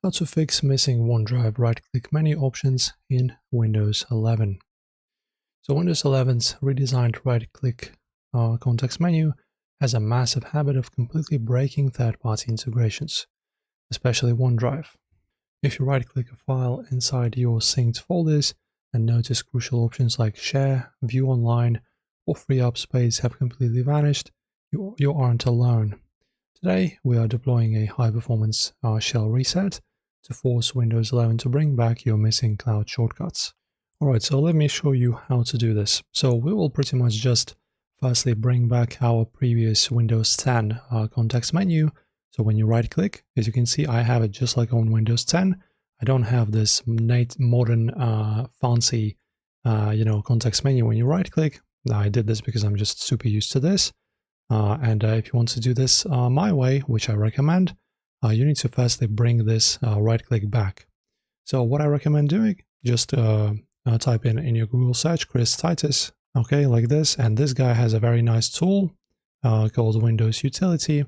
How to fix missing OneDrive right-click menu options in Windows 11. So Windows 11's redesigned right-click context menu has a massive habit of completely breaking third-party integrations, especially OneDrive. If you right-click a file inside your synced folders and notice crucial options like Share, View Online, or Free Up Space have completely vanished, you aren't alone. Today, we are deploying a high-performance shell reset to force Windows 11 to bring back your missing cloud shortcuts. Alright, so let me show you how to do this. So we will pretty much just firstly bring back our previous Windows 10 context menu. So when you right-click, as you can see, I have it just like on Windows 10. I don't have this modern fancy context menu when you right-click. I did this because I'm just super used to this. If you want to do this my way, which I recommend, you need to firstly bring this right-click back. So what I recommend doing, just type in your Google search Chris Titus, okay, like this, and this guy has a very nice tool called Windows Utility.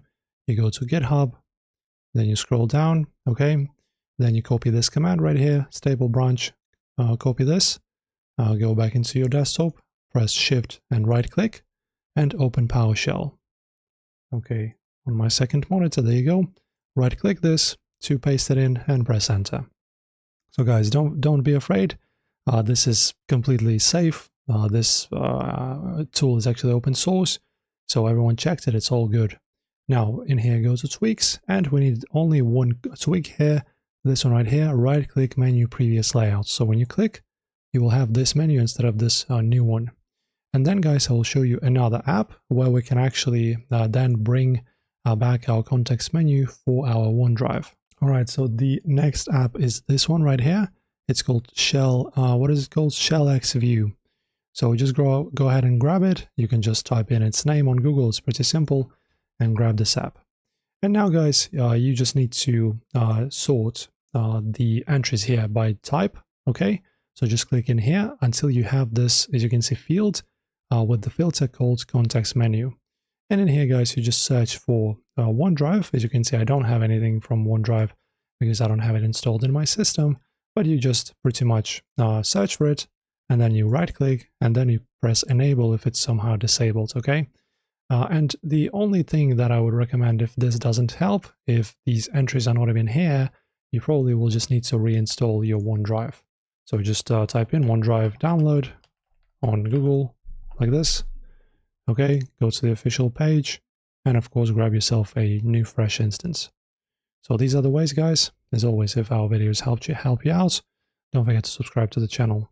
You go to GitHub, then you scroll down, okay, then you copy this command right here, stable branch, copy this, go back into your desktop, press Shift and right-click, and open PowerShell. Okay, on my second monitor, there you go. Right-click this to paste it in and press Enter. So guys, don't be afraid. This is completely safe. This tool is actually open source, so everyone checked it. It's all good. Now in here, go to tweaks, and we need only one tweak here. This one right here. Right-click menu previous layout. So when you click, you will have this menu instead of this new one. And then guys, I will show you another app where we can actually then bring back our context menu for our OneDrive. All right, so the next app is this one right here. It's called Shell, what is it called? ShellX View. So just go ahead and grab it. You can just type in its name on Google. It's pretty simple, and grab this app. And now guys, you just need to sort the entries here by type, okay? So just click in here until you have this, as you can see, field with the filter called context menu. And in here, guys, you just search for OneDrive. As you can see, I don't have anything from OneDrive because I don't have it installed in my system, but you just pretty much search for it, and then you right-click, and then you press Enable if it's somehow disabled, okay? And the only thing that I would recommend if this doesn't help, if these entries are not even here, you probably will just need to reinstall your OneDrive. So just type in OneDrive download on Google, like this. Okay, go to the official page, and of course grab yourself a new fresh instance. So these are the ways, guys. As always, if our videos help you out, don't forget to subscribe to the channel.